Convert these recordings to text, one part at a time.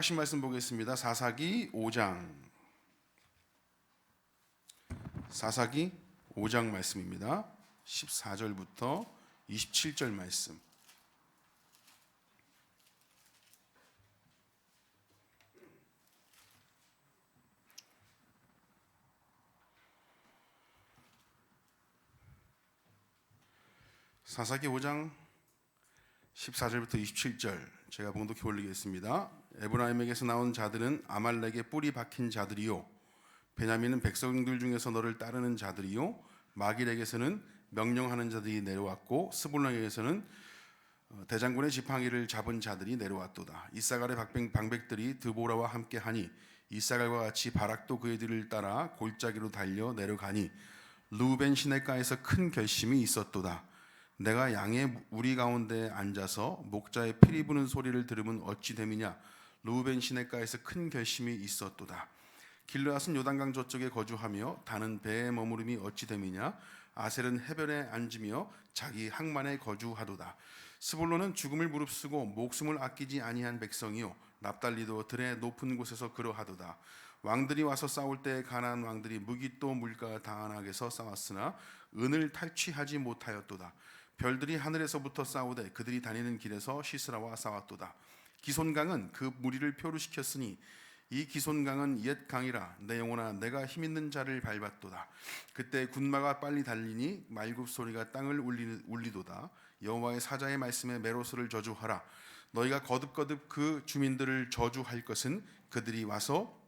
하신 말씀 보겠습니다. 사사기 5장. 사사기 5장 말씀입니다. 14절부터 27절 말씀. 사사기 5장 14절부터 27절 제가 봉독해 올리겠습니다. 에브라임에게서 나온 자들은 아말렉의 뿌리 박힌 자들이요, 베냐민은 백성들 중에서 너를 따르는 자들이요, 마길에게서는 명령하는 자들이 내려왔고 스불론에게서는 대장군의 지팡이를 잡은 자들이 내려왔도다. 이사갈의 방백들이 드보라와 함께하니 이사갈과 같이 바락도 그의 뒤를 따라 골짜기로 달려 내려가니 루벤 시내가에서 큰 결심이 있었도다. 내가 양의 우리 가운데 앉아서 목자의 피리 부는 소리를 들으면 어찌 됨이냐. 루벤 시내가에서 큰 결심이 있었도다. 길르앗은 요단강 저쪽에 거주하며 다는 배에 머무름이 어찌 됨이냐. 아셀은 해변에 앉으며 자기 항만에 거주하도다. 스불론은 죽음을 무릅쓰고 목숨을 아끼지 아니한 백성이요, 납달리도 들의 높은 곳에서 그러하도다. 왕들이 와서 싸울 때 가나안 왕들이 무기또 물가 다안하게서 싸웠으나 은을 탈취하지 못하였도다. 별들이 하늘에서부터 싸우되 그들이 다니는 길에서 시스라와 싸웠도다. 기손강은 그 무리를 표류시켰으니 이 기손강은 옛 강이라 내 영혼아 내가 힘있는 자를 밟았도다. 그때 군마가 빨리 달리니 말굽 소리가 땅을 울리도다. 여호와의 사자의 말씀에 메로스를 저주하라. 너희가 거듭거듭 그 주민들을 저주할 것은 그들이 와서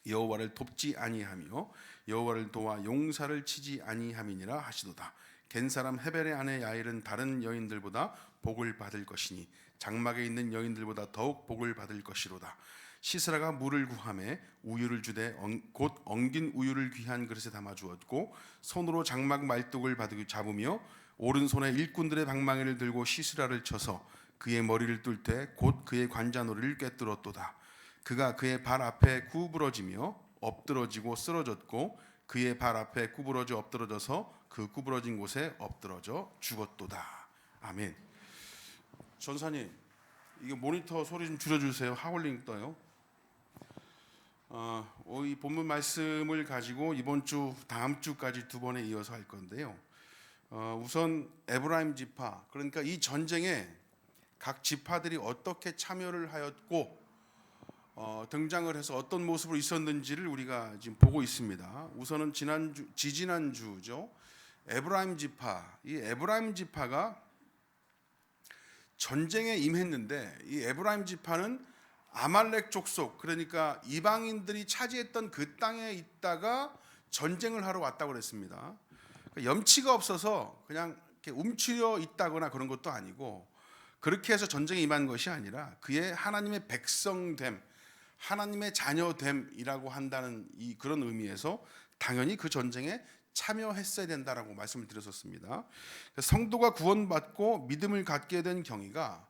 여호와를 돕지 아니하며 여호와를 도와 용사를 치지 아니함이니라 하시도다. 겐 사람 헤벨의 아내 야일은 다른 여인들보다 복을 받을 것이니 장막에 있는 여인들보다 더욱 복을 받을 것이로다. 시스라가 물을 구하매 우유를 주되 곧 엉긴 우유를 귀한 그릇에 담아 주었고 손으로 장막 말뚝을 잡으며 오른손에 일꾼들의 방망이를 들고 시스라를 쳐서 그의 머리를 뚫 때 곧 그의 관자놀이를 꿰뚫었도다. 그가 그의 발 앞에 구부러지며 엎드러지고 쓰러졌고 그의 발 앞에 구부러져 엎드러져서 그 구부러진 곳에 엎드러져 죽었도다. 아멘. 전사님, 이거 모니터 소리 좀 줄여주세요. 하울링 떠요. 이 본문 말씀을 가지고 이번 주, 다음 주까지 두 번에 이어서 할 건데요. 우선 에브라임 지파, 그러니까 이 전쟁에 각 지파들이 어떻게 참여를 하였고 등장을 해서 어떤 모습으로 있었는지를 우리가 지금 보고 있습니다. 우선은 지지난주죠. 에브라임 지파, 이 에브라임 지파가 전쟁에 임했는데 이 에브라임 지파는 아말렉 족속, 그러니까 이방인들이 차지했던 그 땅에 있다가 전쟁을 하러 왔다고 그랬습니다. 염치가 없어서 그냥 이렇게 움츠려 있다거나 그런 것도 아니고 그렇게 해서 전쟁에 임한 것이 아니라 그의 하나님의 백성됨, 하나님의 자녀됨이라고 한다는 그런 의미에서 당연히 그 전쟁에 참여했어야 된다라고 말씀을 드렸었습니다. 성도가 구원받고 믿음을 갖게 된 경위가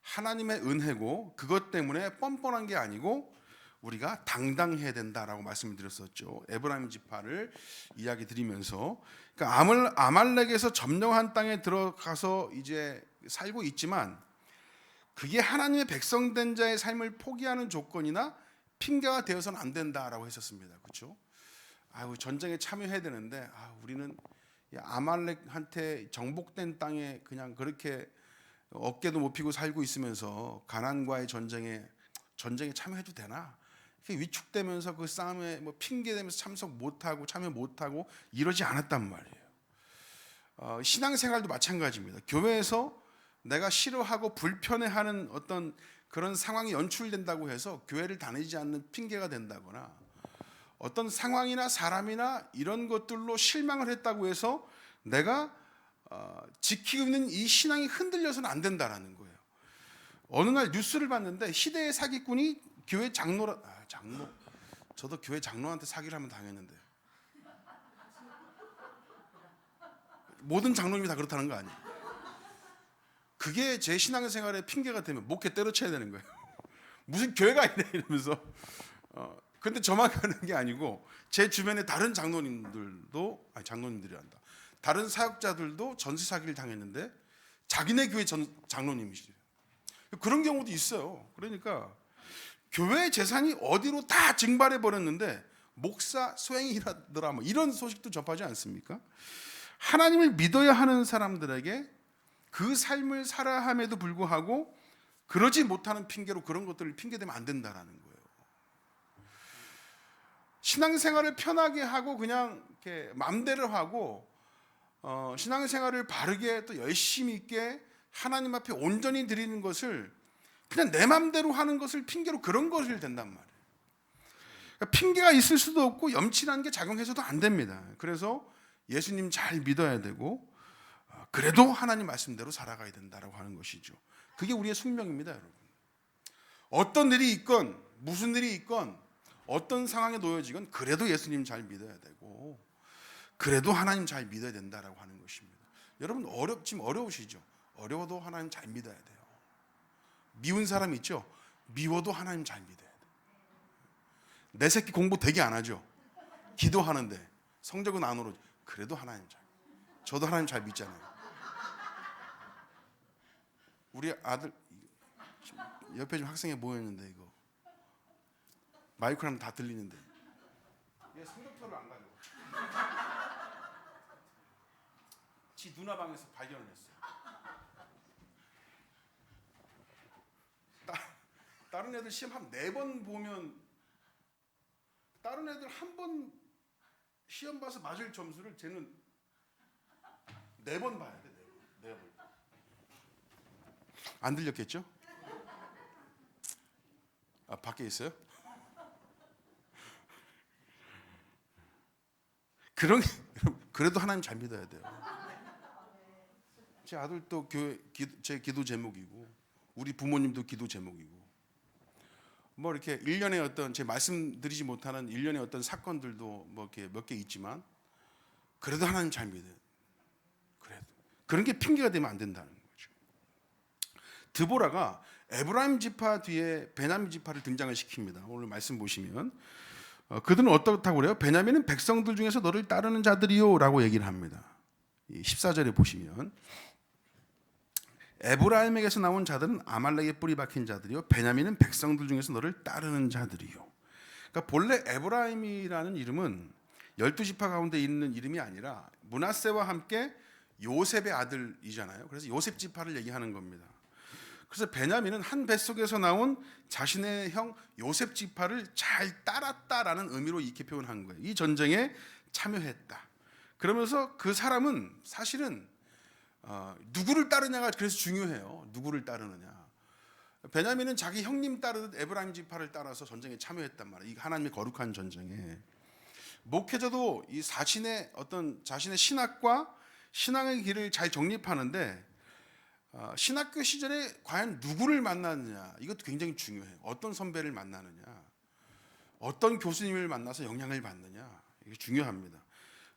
하나님의 은혜고 그것 때문에 뻔뻔한 게 아니고 우리가 당당해야 된다라고 말씀을 드렸었죠. 에브라임 지파를 이야기 드리면서 그러니까 아말렉에서 점령한 땅에 들어가서 이제 살고 있지만 그게 하나님의 백성된 자의 삶을 포기하는 조건이나 핑계가 되어서는 안 된다라고 했었습니다. 그렇죠? 전쟁에 참여해야 되는데 우리는 아말렉한테 정복된 땅에 그냥 그렇게 어깨도 못 펴고 살고 있으면서 가나안과의 전쟁에 참여해도 되나? 위축되면서 그 싸움에 핑계 대면서 참여 못하고 이러지 않았단 말이에요. 신앙생활도 마찬가지입니다. 교회에서 내가 싫어하고 불편해하는 어떤 그런 상황이 연출된다고 해서 교회를 다니지 않는 핑계가 된다거나 어떤 상황이나 사람이나 이런 것들로 실망을 했다고 해서 내가 지키고 있는 이 신앙이 흔들려서는 안 된다라는 거예요. 어느 날 뉴스를 봤는데 희대의 사기꾼이 교회 장로, 저도 교회 장로한테 사기를 한번 당했는데 모든 장로님이 다 그렇다는 거 아니에요. 그게 제 신앙생활의 핑계가 되면 목회 때려쳐야 되는 거예요. 무슨 교회가 있네 이러면서. 근데 저만 가는 게 아니고 제 주변에 다른 장로님들이란다. 다른 사역자들도 전세 사기를 당했는데 자기네 교회 장로님이시래요. 그런 경우도 있어요. 그러니까 교회 재산이 어디로 다 증발해 버렸는데 목사 소행이라더라 뭐 이런 소식도 접하지 않습니까? 하나님을 믿어야 하는 사람들에게 그 삶을 살아야 함에도 불구하고 그러지 못하는 핑계로 그런 것들을 핑계대면 안 된다라는 거예요. 신앙생활을 편하게 하고 그냥 이렇게 마음대로 하고 신앙생활을 바르게 또 열심히 있게 하나님 앞에 온전히 드리는 것을 그냥 내 마음대로 하는 것을 핑계로 그런 것을 된단 말이에요. 그러니까 핑계가 있을 수도 없고 염치라는 게 작용해서도 안 됩니다. 그래서 예수님 잘 믿어야 되고 그래도 하나님 말씀대로 살아가야 된다라고 하는 것이죠. 그게 우리의 숙명입니다, 여러분. 어떤 일이 있건 무슨 일이 있건 어떤 상황에 놓여지건 그래도 예수님 잘 믿어야 되고 그래도 하나님 잘 믿어야 된다라고 하는 것입니다. 여러분 지금 어려우시죠? 어려워도 하나님 잘 믿어야 돼요. 미운 사람 있죠? 미워도 하나님 잘 믿어야 돼요. 내 새끼 공부 되게 안 하죠? 기도하는데 성적은 안 오르죠? 그래도 하나님 잘 믿어요. 저도 하나님 잘 믿잖아요. 우리 아들 옆에 좀 학생이 모였는데 이거 마이크랑 다 들리는데 얘 성적표를 안 가져와. 지 누나 방에서 발견을 했어. 다른 애들 시험 한 4번 보면 다른 애들 한 번 시험 봐서 맞을 점수를 쟤는 4번 봐야 돼. 4번. 안 들렸겠죠? 아, 밖에 있어요? 그래도 하나님 잘 믿어야 돼요. 제 아들도 제 기도 제목이고 우리 부모님도 기도 제목이고 뭐 이렇게 일련의 어떤 제 말씀드리지 못하는 일련의 어떤 사건들도 뭐 이렇게 몇 개 있지만 그래도 하나님 잘 믿어요. 그래도 그런 게 핑계가 되면 안 된다는 거죠. 드보라가 에브라임 지파 뒤에 베냐민 지파를 등장을 시킵니다. 오늘 말씀 보시면 그들은 어떻다고 그래요? 베냐민은 백성들 중에서 너를 따르는 자들이요라고 얘기를 합니다. 14절에 보시면 에브라임에게서 나온 자들은 아말렉의 뿌리 박힌 자들이요 베냐민은 백성들 중에서 너를 따르는 자들이요. 그러니까 본래 에브라임이라는 이름은 12지파 가운데 있는 이름이 아니라 므낫세와 함께 요셉의 아들이잖아요. 그래서 요셉 지파를 얘기하는 겁니다. 그래서 베냐민은 한 뱃속에서 나온 자신의 형 요셉 지파를 잘 따랐다라는 의미로 이렇게 표현한 거예요. 이 전쟁에 참여했다. 그러면서 그 사람은 사실은 누구를 따르냐가 그래서 중요해요. 누구를 따르느냐. 베냐민은 자기 형님 따르듯 에브라임 지파를 따라서 전쟁에 참여했단 말이에요. 이 하나님의 거룩한 전쟁에. 목회자도 이 자신의 신학과 신앙의 길을 잘 정립하는데 신학교 시절에 과연 누구를 만나느냐 이것도 굉장히 중요해요. 어떤 선배를 만나느냐, 어떤 교수님을 만나서 영향을 받느냐 이게 중요합니다.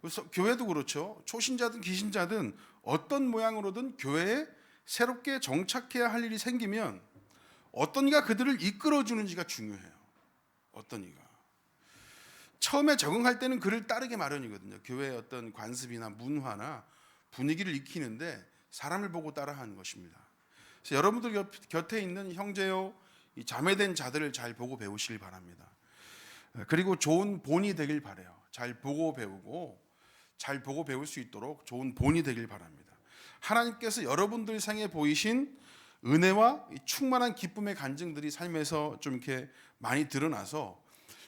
그래서 교회도 그렇죠. 초신자든 기신자든 어떤 모양으로든 교회에 새롭게 정착해야 할 일이 생기면 어떤 이가 그들을 이끌어주는지가 중요해요. 어떤 이가 처음에 적응할 때는 그를 따르게 마련이거든요. 교회의 어떤 관습이나 문화나 분위기를 익히는데 사람을 보고 따라하는 것입니다. 그래서 여러분들 곁에 있는 형제요, 이 자매된 자들을 잘 보고 배우시길 바랍니다. 그리고 좋은 본이 되길 바라요. 잘 보고 배우고 잘 보고 배울 수 있도록 좋은 본이 되길 바랍니다. 하나님께서 여러분들 생에 보이신 은혜와 충만한 기쁨의 간증들이 삶에서 좀 이렇게 많이 드러나서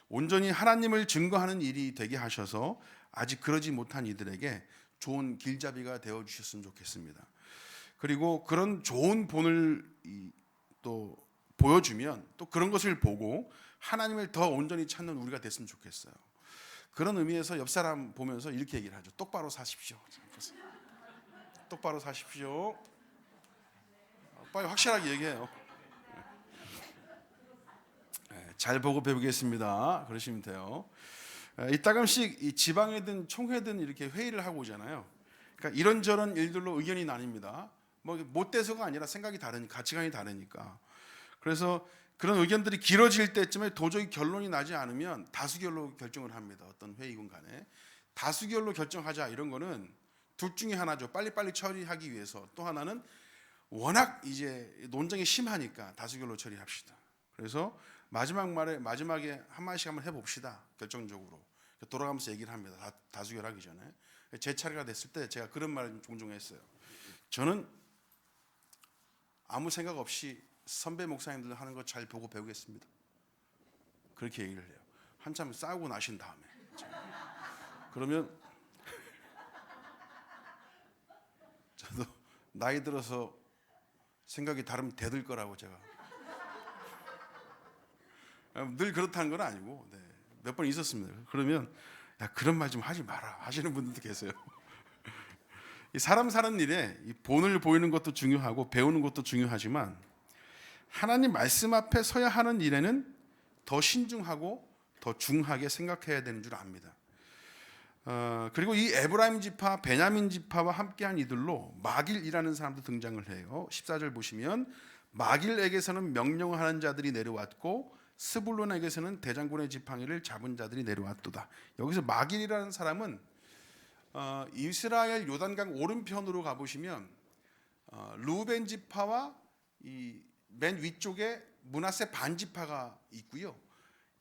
온전히 하나님을 증거하는 일이 되게 하셔서 아직 그러지 못한 이들에게 좋은 길잡이가 되어 주셨으면 좋겠습니다. 그리고 그런 좋은 본을 또 보여주면 또 그런 것을 보고 하나님을 더 온전히 찾는 우리가 됐으면 좋겠어요. 그런 의미에서 옆 사람 보면서 이렇게 얘기를 하죠. 똑바로 사십시오. 똑바로 사십시오. 빨리 확실하게 얘기해요. 잘 보고 배우겠습니다. 그러시면 돼요. 이따금씩 이 지방회든 총회든 이렇게 회의를 하고 오잖아요. 그러니까 이런저런 일들로 의견이 나뉩니다. 뭐 못돼서가 아니라 생각이 다르니까, 가치관이 다르니까. 그래서 그런 의견들이 길어질 때쯤에 도저히 결론이 나지 않으면 다수결로 결정을 합니다. 어떤 회의군 간에 다수결로 결정하자 이런 거는 둘 중에 하나죠. 빨리빨리 처리하기 위해서. 또 하나는 워낙 이제 논쟁이 심하니까 다수결로 처리합시다. 그래서 마지막에 한 마디씩 한번 해봅시다. 결정적으로 돌아가면서 얘기를 합니다. 다수결하기 전에. 제 차례가 됐을 때 제가 그런 말을 종종 했어요. 저는 아무 생각 없이 선배 목사님들 하는 거 잘 보고 배우겠습니다. 그렇게 얘기를 해요. 한참 싸우고 나신 다음에. 그러면 저도 나이 들어서 생각이 다르면 대들 거라고 제가 늘 그렇다는 건 아니고 몇 번 있었습니다. 그러면 야 그런 말 좀 하지 마라 하시는 분들도 계세요. 이 사람 사는 일에 이 본을 보이는 것도 중요하고 배우는 것도 중요하지만 하나님 말씀 앞에 서야 하는 일에는 더 신중하고 더 중하게 생각해야 되는 줄 압니다. 그리고 이 에브라임 지파, 베냐민 지파와 함께한 이들로 마길이라는 사람도 등장을 해요. 14절 보시면 마길에게서는 명령을 하는 자들이 내려왔고 스불론에게서는 대장군의 지팡이를 잡은 자들이 내려왔도다. 여기서 마길이라는 사람은 이스라엘 요단강 오른편으로 가보시면 루벤 지파와 이 맨 위쪽에 므낫세 반지파가 있고요.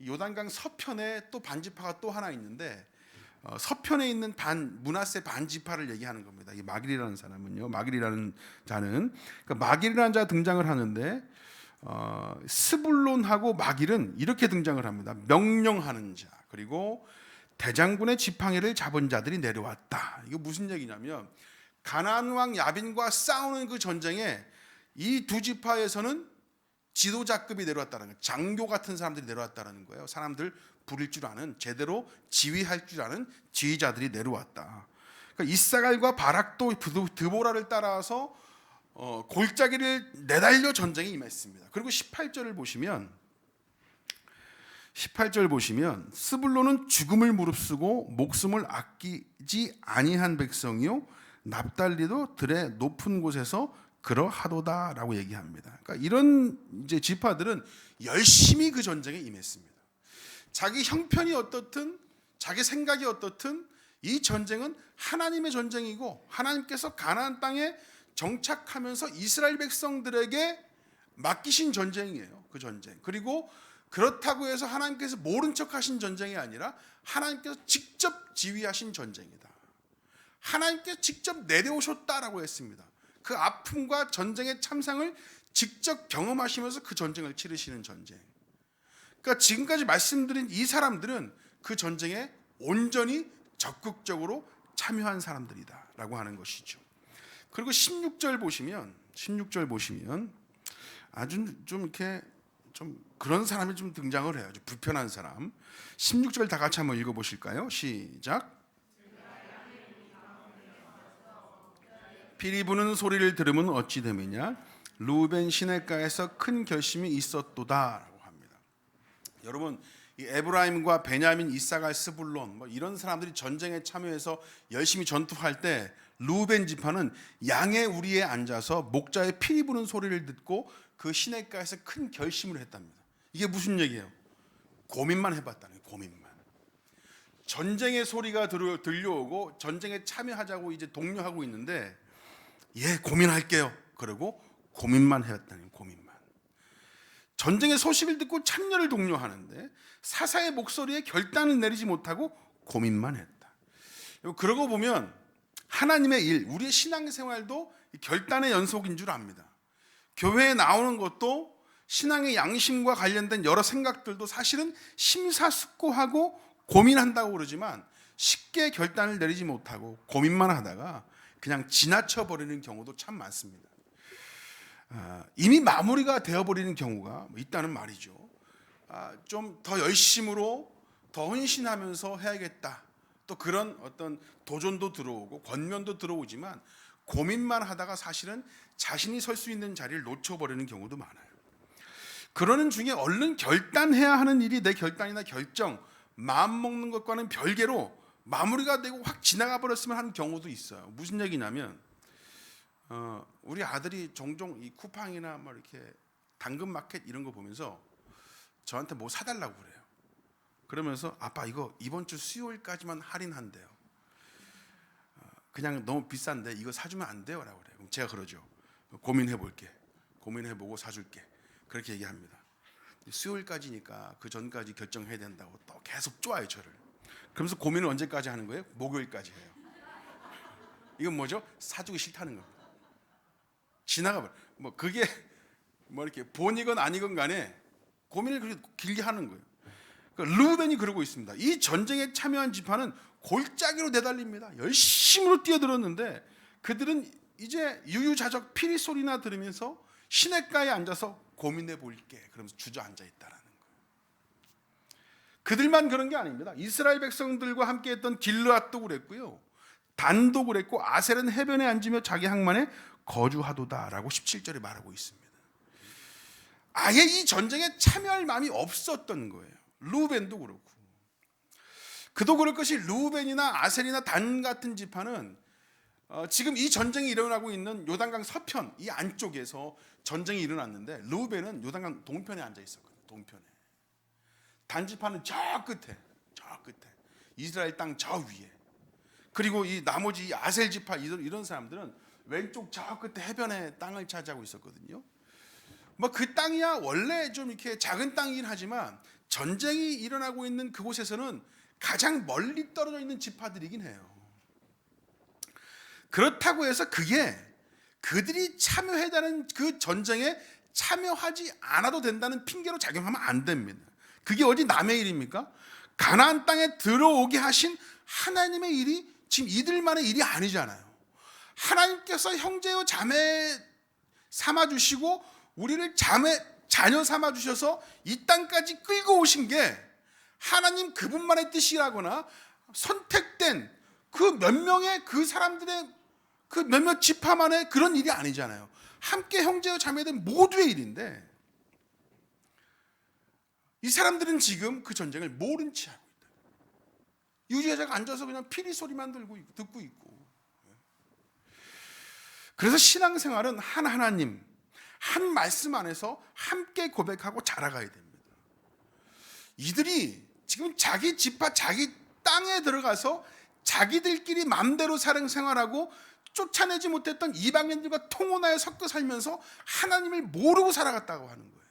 요단강 서편에 또 반지파가 또 하나 있는데 서편에 있는 므낫세 반지파를 얘기하는 겁니다. 이 마길이라는 사람은요. 마길이라는 자는 그러니까 마길이라는 자가 등장을 하는데 스불론하고 마길은 이렇게 등장을 합니다. 명령하는 자 그리고 대장군의 지팡이를 잡은 자들이 내려왔다. 이거 무슨 얘기냐면 가나안 왕 야빈과 싸우는 그 전쟁에 이 두 지파에서는 지도자급이 내려왔다는 거예요. 장교 같은 사람들이 내려왔다는 거예요. 사람들 부릴 줄 아는 제대로 지휘할 줄 아는 지휘자들이 내려왔다. 그러니까 이사갈과 바락도 드보라를 따라서 골짜기를 내달려 전쟁에 임했습니다. 그리고 18절을 보시면 스불론은 죽음을 무릅쓰고 목숨을 아끼지 아니한 백성이요 납달리도 들의 높은 곳에서 그러하도다라고 얘기합니다. 그러니까 이런 이제 지파들은 열심히 그 전쟁에 임했습니다. 자기 형편이 어떻든 자기 생각이 어떻든 이 전쟁은 하나님의 전쟁이고 하나님께서 가나안 땅에 정착하면서 이스라엘 백성들에게 맡기신 전쟁이에요. 그 전쟁. 그리고 그렇다고 해서 하나님께서 모른 척 하신 전쟁이 아니라 하나님께서 직접 지휘하신 전쟁이다. 하나님께서 직접 내려오셨다라고 했습니다. 그 아픔과 전쟁의 참상을 직접 경험하시면서 그 전쟁을 치르시는 전쟁. 그러니까 지금까지 말씀드린 이 사람들은 그 전쟁에 온전히 적극적으로 참여한 사람들이다라고 하는 것이죠. 그리고 16절 보시면 아주 좀 이렇게 좀 그런 사람이 좀 등장을 해요. 아주 불편한 사람. 16절 다 같이 한번 읽어보실까요? 시작. 피리 부는 소리를 들으면 어찌 됨이냐? 루벤 시냇가에서 큰 결심이 있었도다라고 합니다. 여러분, 이 에브라임과 베냐민, 이사갈, 스불론 뭐 이런 사람들이 전쟁에 참여해서 열심히 전투할 때 루벤 지파는 양의 우리에 앉아서 목자의 피리 부는 소리를 듣고 그 시냇가에서 큰 결심을 했답니다. 이게 무슨 얘기예요? 고민만 해봤다는 거예요. 고민만. 전쟁의 소리가 들려오고 전쟁에 참여하자고 이제 독려하고 있는데 예, 고민할게요. 그리고 고민만 해왔다는 거예요. 고민만. 전쟁의 소식을 듣고 참여를 독려하는데 사사의 목소리에 결단을 내리지 못하고 고민만 했다. 그러고 보면 하나님의 일, 우리의 신앙생활도 결단의 연속인 줄 압니다. 교회에 나오는 것도 신앙의 양심과 관련된 여러 생각들도 사실은 심사숙고하고 고민한다고 그러지만 쉽게 결단을 내리지 못하고 고민만 하다가 그냥 지나쳐 버리는 경우도 참 많습니다. 이미 마무리가 되어버리는 경우가 있다는 말이죠. 좀 더 열심으로 더 헌신하면서 해야겠다. 또 그런 어떤 도전도 들어오고 권면도 들어오지만 고민만 하다가 사실은 자신이 설 수 있는 자리를 놓쳐버리는 경우도 많아요. 그러는 중에 얼른 결단해야 하는 일이 내 결단이나 결정, 마음 먹는 것과는 별개로 마무리가 되고 확 지나가 버렸으면 하는 경우도 있어요. 무슨 얘기냐면 우리 아들이 종종 이 쿠팡이나 뭐 이렇게 당근마켓 이런 거 보면서 저한테 뭐 사달라고 그래요. 그러면서 아빠 이거 이번 주 수요일까지만 할인한대요. 그냥 너무 비싼데 이거 사주면 안 돼요 라고 그래요. 그럼 제가 그러죠. 고민해볼게. 고민해보고 사줄게. 그렇게 얘기합니다. 수요일까지니까 그 전까지 결정해야 된다고 또 계속 쪼아요 저를. 그러면서 고민을 언제까지 하는 거예요? 목요일까지 해요. 이건 뭐죠? 사주기 싫다는 겁니다. 지나가 버려. 뭐 그게 뭐 이렇게 본이건 아니건 간에 고민을 그렇게 길게 하는 거예요. 그러니까 르우벤이 그러고 있습니다. 이 전쟁에 참여한 지파는 골짜기로 내달립니다. 열심으로 뛰어들었는데 그들은 이제 유유자적 피리 소리나 들으면서 시냇가에 앉아서 고민해 볼게 그러면서 주저앉아 있다라는 거예요. 그들만 그런 게 아닙니다. 이스라엘 백성들과 함께 했던 길르앗도 그랬고요, 단도 그랬고, 아셀은 해변에 앉으며 자기 항만에 거주하도다라고 17절에 말하고 있습니다. 아예 이 전쟁에 참여할 마음이 없었던 거예요. 르우벤도 그렇고. 그도 그럴 것이 르우벤이나 아셀이나 단 같은 지파는 지금 이 전쟁이 일어나고 있는 요단강 서편 이 안쪽에서 전쟁이 일어났는데 르우벤은 요단강 동편에 앉아 있었거든요. 동편에. 단 지파는 저 끝에 이스라엘 땅 저 위에. 그리고 이 나머지 이 아셀 지파 이런 사람들은 왼쪽 저 끝에 해변에 땅을 차지하고 있었거든요. 뭐 그 땅이야 원래 좀 이렇게 작은 땅이긴 하지만 전쟁이 일어나고 있는 그곳에서는 가장 멀리 떨어져 있는 지파들이긴 해요. 그렇다고 해서 그게 그들이 참여해다는 그 전쟁에 참여하지 않아도 된다는 핑계로 작용하면 안 됩니다. 그게 어디 남의 일입니까? 가나안 땅에 들어오게 하신 하나님의 일이 지금 이들만의 일이 아니잖아요. 하나님께서 형제요 자매 삼아주시고 우리를 자녀 삼아주셔서 이 땅까지 끌고 오신 게 하나님 그분만의 뜻이라거나 선택된 그 몇 명의 그 사람들의 그 몇몇 지파만의 그런 일이 아니잖아요. 함께 형제요 자매들 모두의 일인데 이 사람들은 지금 그 전쟁을 모른 채 하고 있다. 유지자가 앉아서 그냥 피리 소리만 듣고 있고. 그래서 신앙생활은 한 하나님, 한 말씀 안에서 함께 고백하고 자라가야 됩니다. 이들이 지금 자기 지파, 자기 땅에 들어가서 자기들끼리 맘대로 생활하고 쫓아내지 못했던 이방인들과 통혼하여 섞여 살면서 하나님을 모르고 살아갔다고 하는 거예요.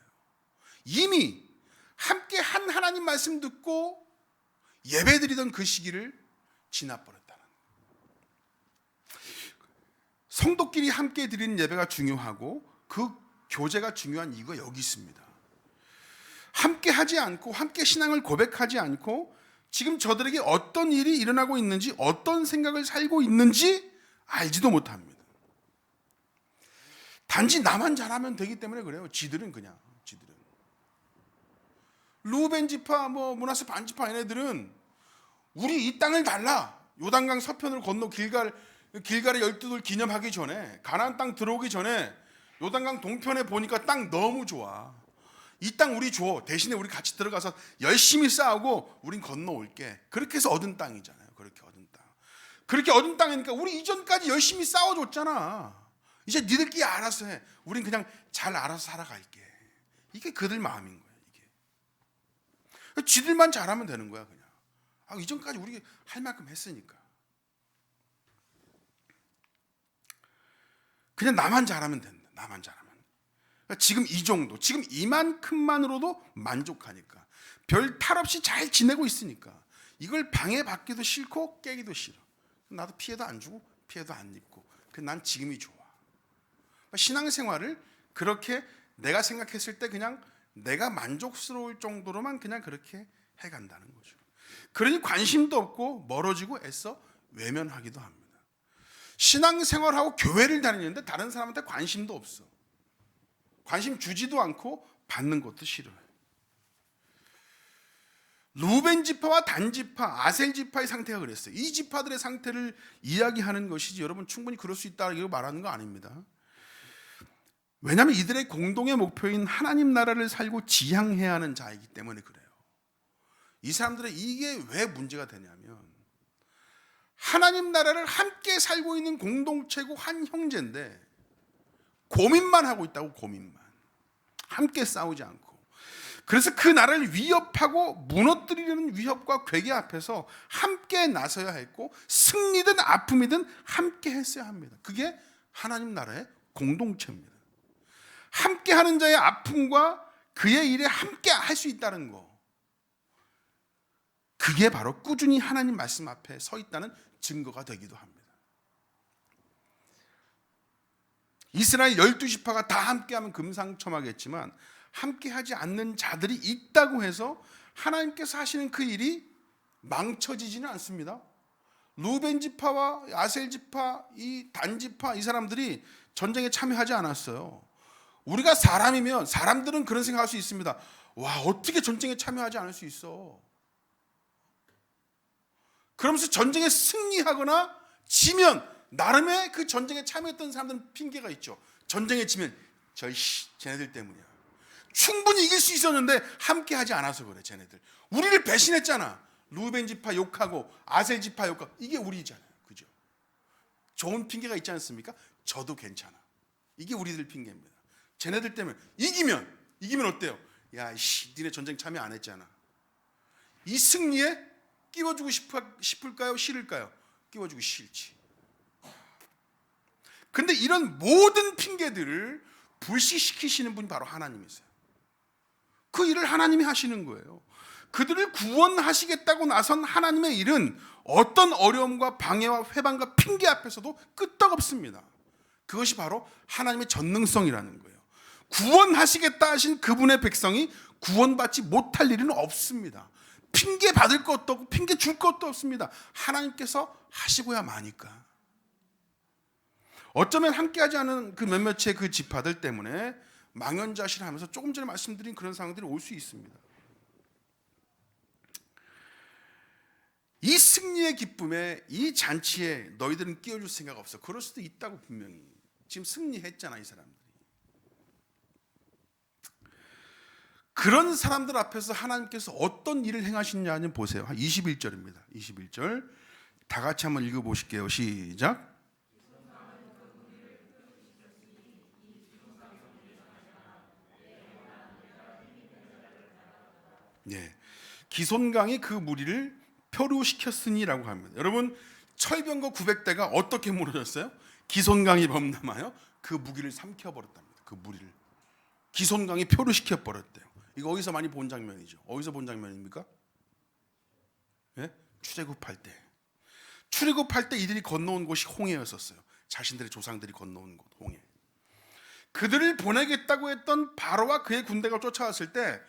이미 함께 한 하나님 말씀 듣고 예배드리던 그 시기를 지나버렸다는 거예요. 성도끼리 함께 드리는 예배가 중요하고 그 교제가 중요한 이유가 여기 있습니다. 함께 하지 않고 함께 신앙을 고백하지 않고 지금 저들에게 어떤 일이 일어나고 있는지 어떤 생각을 살고 있는지 알지도 못합니다. 단지 나만 잘하면 되기 때문에 그래요. 지들은 르우벤 지파, 므낫세 반 지파 얘네들은 우리 이 땅을 달라. 요단강 서편을 건너 길갈의 12돌 기념하기 전에 가나안 땅 들어오기 전에 요단강 동편에 보니까 땅 너무 좋아. 이 땅 우리 줘. 대신에 우리 같이 들어가서 열심히 싸우고 우린 건너올게. 그렇게 해서 얻은 땅이잖아요. 그렇게 얻은 땅이니까 우리 이전까지 열심히 싸워줬잖아. 이제 니들끼리 알아서 해. 우린 그냥 잘 알아서 살아갈게. 이게 그들 마음인 거예요. 이게 지들만 잘하면 되는 거야 그냥. 이전까지 우리 할 만큼 했으니까. 그냥 나만 잘하면 된다. 나만 잘하면. 지금 이 정도, 지금 이만큼만으로도 만족하니까. 별 탈 없이 잘 지내고 있으니까. 이걸 방해받기도 싫고 깨기도 싫어. 나도 피해도 안 주고 피해도 안 입고. 난 지금이 좋아. 신앙생활을 그렇게 내가 생각했을 때 그냥 내가 만족스러울 정도로만 그냥 그렇게 해간다는 거죠. 그러니 관심도 없고 멀어지고 애써 외면하기도 합니다. 신앙생활하고 교회를 다니는데 다른 사람한테 관심도 없어. 관심 주지도 않고 받는 것도 싫어요. 르우벤 지파와 단 지파, 아셀 지파의 상태가 그랬어요. 이 지파들의 상태를 이야기하는 것이지 여러분 충분히 그럴 수 있다고 말하는 거 아닙니다. 왜냐하면 이들의 공동의 목표인 하나님 나라를 살고 지향해야 하는 자이기 때문에 그래요. 이 사람들은 이게 왜 문제가 되냐면 하나님 나라를 함께 살고 있는 공동체고 한 형제인데 고민만 하고 있다고. 고민만. 함께 싸우지 않고. 그래서 그 나라를 위협하고 무너뜨리려는 위협과 괴계 앞에서 함께 나서야 했고 승리든 아픔이든 함께 했어야 합니다. 그게 하나님 나라의 공동체입니다. 함께하는 자의 아픔과 그의 일에 함께 할 수 있다는 거, 그게 바로 꾸준히 하나님 말씀 앞에 서 있다는 증거가 되기도 합니다. 이스라엘 12지파가 다 함께하면 금상첨화겠지만 함께하지 않는 자들이 있다고 해서 하나님께서 하시는 그 일이 망쳐지지는 않습니다. 루벤 지파와 아셀 지파, 이 단 지파, 이 사람들이 전쟁에 참여하지 않았어요. 우리가 사람이면 사람들은 그런 생각할 수 있습니다. 와, 어떻게 전쟁에 참여하지 않을 수 있어? 그러면서 전쟁에 승리하거나 지면 나름의 그 전쟁에 참여했던 사람들은 핑계가 있죠. 전쟁에 지면 쟤네들 때문이야. 충분히 이길 수 있었는데 함께 하지 않아서 그래. 쟤네들 우리를 배신했잖아. 루벤 지파 욕하고 아셀 지파 욕하고, 이게 우리잖아요. 그죠? 좋은 핑계가 있지 않습니까? 저도 괜찮아. 이게 우리들 핑계입니다. 쟤네들 때문에 이기면 어때요? 야, 니네 전쟁 참여 안 했잖아. 이 승리에 끼워주고 싶을까요? 싫을까요? 끼워주고 싫지. 근데 이런 모든 핑계들을 불식시키시는 분이 바로 하나님이세요. 그 일을 하나님이 하시는 거예요. 그들을 구원하시겠다고 나선 하나님의 일은 어떤 어려움과 방해와 회방과 핑계 앞에서도 끄떡없습니다. 그것이 바로 하나님의 전능성이라는 거예요. 구원하시겠다 하신 그분의 백성이 구원받지 못할 일은 없습니다. 핑계 받을 것도 없고 핑계 줄 것도 없습니다. 하나님께서 하시고야 마니까. 어쩌면 함께하지 않은 그 몇몇의 그 지파들 때문에 망연자실하면서 조금 전에 말씀드린 그런 상황들이 올 수 있습니다. 이 승리의 기쁨에, 이 잔치에 너희들은 끼워줄 생각 없어. 그럴 수도 있다고. 분명히 지금 승리했잖아 이 사람들이. 그런 사람들 앞에서 하나님께서 어떤 일을 행하시냐는 보세요. 21절입니다 21절 다 같이 한번 읽어보실게요. 시작. 네, 기손강이 그 무리를 표류시켰으니라고 합니다. 여러분, 철병거 900대가 어떻게 무너졌어요? 기손강이 범람하여 그 무기를 삼켜버렸답니다. 그 무리를 기손강이 표류시켜버렸대요. 이거 어디서 많이 본 장면이죠? 어디서 본 장면입니까? 네? 출애굽할 때 이들이 건너온 곳이 홍해였었어요. 자신들의 조상들이 건너온 곳 홍해. 그들을 보내겠다고 했던 바로와 그의 군대가 쫓아왔을 때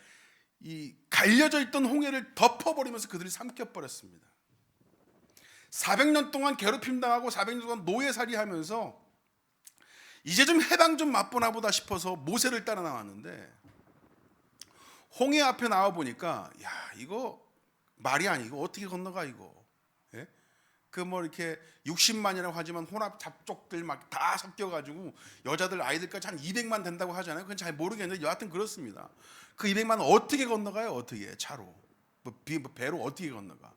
이 갈려져 있던 홍해를 덮어버리면서 그들이 삼켜버렸습니다. 400년 동안 괴롭힘 당하고 400년 동안 노예살이하면서 이제 좀 해방 좀 맛보나 보다 싶어서 모세를 따라 나왔는데 홍해 앞에 나와 보니까 야, 이거 말이 아니고 어떻게 건너가 이거. 예? 그 뭐 이렇게 60만이라고 하지만 혼합 잡족들 막 다 섞여가지고 여자들 아이들까지 한 200만 된다고 하잖아요. 그건 잘 모르겠는데 여하튼 그렇습니다. 그 200만 어떻게 건너가요? 어떻게? 차로, 배로 어떻게 건너가?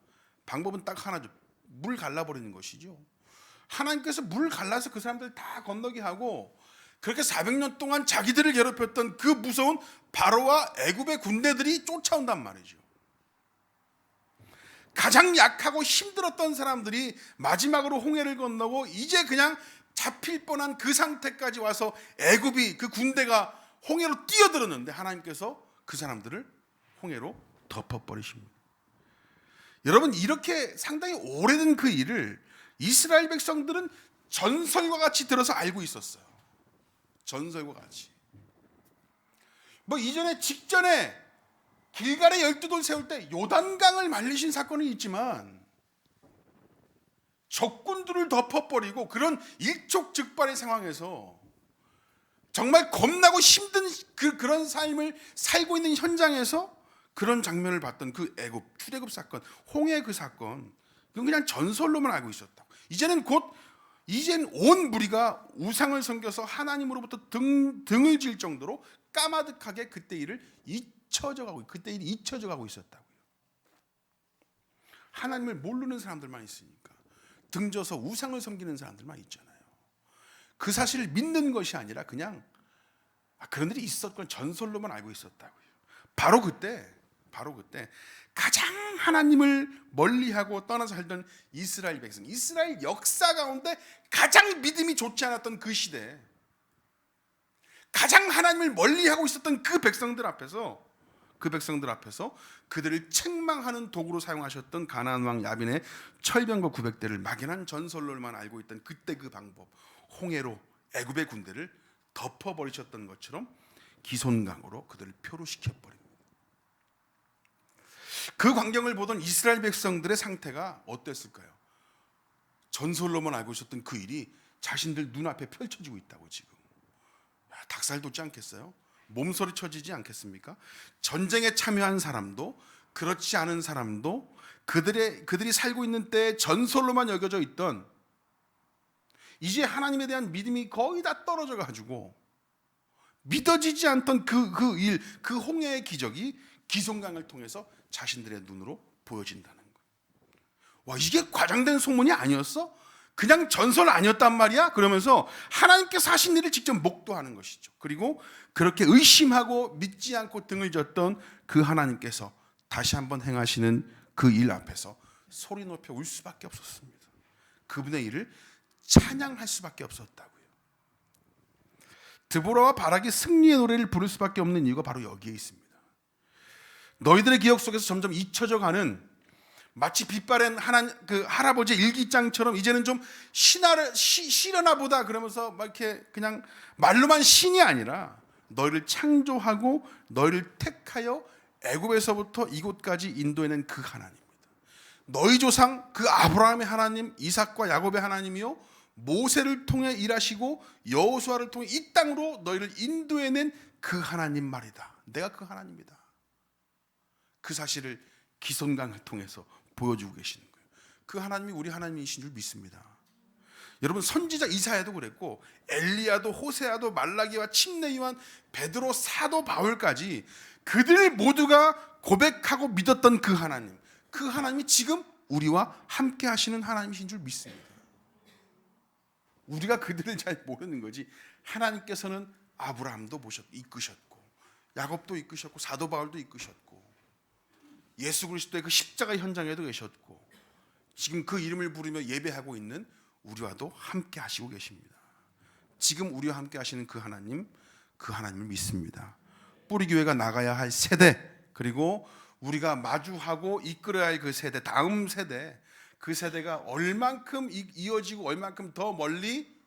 방법은 딱 하나죠. 물 갈라버리는 것이죠. 하나님께서 물 갈라서 그 사람들 다 건너게 하고, 그렇게 400년 동안 자기들을 괴롭혔던 그 무서운 바로와 애굽의 군대들이 쫓아온단 말이죠. 가장 약하고 힘들었던 사람들이 마지막으로 홍해를 건너고 이제 그냥 잡힐 뻔한 그 상태까지 와서 애굽이, 그 군대가 홍해로 뛰어들었는데 하나님께서 그 사람들을 홍해로 덮어버리십니다. 여러분, 이렇게 상당히 오래된 그 일을 이스라엘 백성들은 전설과 같이 들어서 알고 있었어요. 전설과 같이. 뭐 이전에 직전에 길갈에 12돌 세울 때 요단강을 말리신 사건은 있지만 적군들을 덮어버리고 그런 일촉즉발의 상황에서 정말 겁나고 힘든 그런 삶을 살고 있는 현장에서 그런 장면을 봤던 그 애굽 출애굽 사건, 홍해 그 사건, 그건 그냥 전설로만 알고 있었다. 이제는 온 무리가 우상을 섬겨서 하나님으로부터 등을 질 정도로 까마득하게 그때 일이 잊혀져 가고 있었다고요. 하나님을 모르는 사람들만 있으니까 등져서 우상을 섬기는 사람들만 있잖아요. 그 사실을 믿는 것이 아니라 그냥 그런 일이 있었건 전설로만 알고 있었다고요. 바로 그때 가장 하나님을 멀리하고 떠나서 살던 이스라엘 백성, 이스라엘 역사 가운데 가장 믿음이 좋지 않았던 그 시대에 가장 하나님을 멀리하고 있었던 그 백성들 앞에서 그들을 책망하는 도구로 사용하셨던 가나안 왕 야빈의 철병거 900대를 막연한 전설로만 알고 있던 그때 그 방법, 홍해로 애굽의 군대를 덮어버리셨던 것처럼 기손강으로 그들을 표류시켜 버립니다. 그 광경을 보던 이스라엘 백성들의 상태가 어땠을까요? 전설로만 알고 있었던 그 일이 자신들 눈앞에 펼쳐지고 있다고. 지금 닭살 돋지 않겠어요? 몸소리 쳐지지 않겠습니까? 전쟁에 참여한 사람도 그렇지 않은 사람도 그들이 살고 있는 때에 전설로만 여겨져 있던, 이제 하나님에 대한 믿음이 거의 다 떨어져 가지고 믿어지지 않던 그 일, 그 홍해의 기적이 기손강을 통해서 자신들의 눈으로 보여진다는 거예요. 와, 이게 과장된 소문이 아니었어? 그냥 전설 아니었단 말이야? 그러면서 하나님께서 하신 일을 직접 목도하는 것이죠. 그리고 그렇게 의심하고 믿지 않고 등을 졌던 그 하나님께서 다시 한번 행하시는 그 일 앞에서 소리 높여 울 수밖에 없었습니다. 그분의 일을 찬양할 수밖에 없었다고요. 드보라와 바락이 승리의 노래를 부를 수밖에 없는 이유가 바로 여기에 있습니다. 너희들의 기억 속에서 점점 잊혀져가는, 마치 빛바랜 그 할아버지 일기장처럼 이제는 좀 시려나 보다 그러면서 막 이렇게 그냥 말로만 신이 아니라 너희를 창조하고 너희를 택하여 애굽에서부터 이곳까지 인도해낸 그 하나님입니다. 너희 조상 그 아브라함의 하나님, 이삭과 야곱의 하나님이요, 모세를 통해 일하시고 여호수아를 통해 이 땅으로 너희를 인도해낸 그 하나님 말이다. 내가 그 하나님이다. 그 사실을 기손강을 통해서 보여주고 계시는 거예요. 그 하나님이 우리 하나님이신 줄 믿습니다. 여러분, 선지자 이사야도 그랬고 엘리야도 호세아도 말라기와 침례 요한 베드로 사도 바울까지 그들 모두가 고백하고 믿었던 그 하나님, 그 하나님이 지금 우리와 함께 하시는 하나님이신 줄 믿습니다. 우리가 그들을 잘 모르는 거지. 하나님께서는 아브라함도 이끄셨고 야곱도 이끄셨고 사도 바울도 이끄셨고 예수 그리스도의 그 십자가 현장에도 계셨고 지금 그 이름을 부르며 예배하고 있는 우리와도 함께 하시고 계십니다. 지금 우리와 함께 하시는 그 하나님을 믿습니다. 뿌리교회가 나가야 할 세대, 그리고 우리가 마주하고 이끌어야 할 그 세대, 다음 세대, 그 세대가 얼만큼 이어지고 얼만큼 더 멀리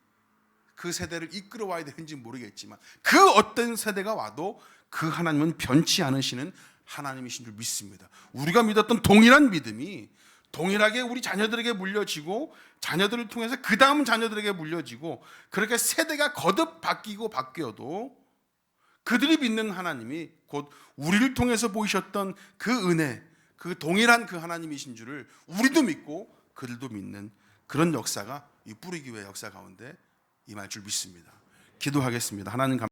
그 세대를 이끌어 와야 되는지 모르겠지만 그 어떤 세대가 와도 그 하나님은 변치 않으시는 하나님이신 줄 믿습니다. 우리가 믿었던 동일한 믿음이 동일하게 우리 자녀들에게 물려지고 자녀들을 통해서 그 다음 자녀들에게 물려지고 그렇게 세대가 거듭 바뀌어도 그들이 믿는 하나님이 곧 우리를 통해서 보이셨던 그 은혜, 그 동일한 그 하나님이신 줄을 우리도 믿고 그들도 믿는 그런 역사가 이 뿌리교회 역사 가운데 임할 줄 믿습니다. 기도하겠습니다. 하나님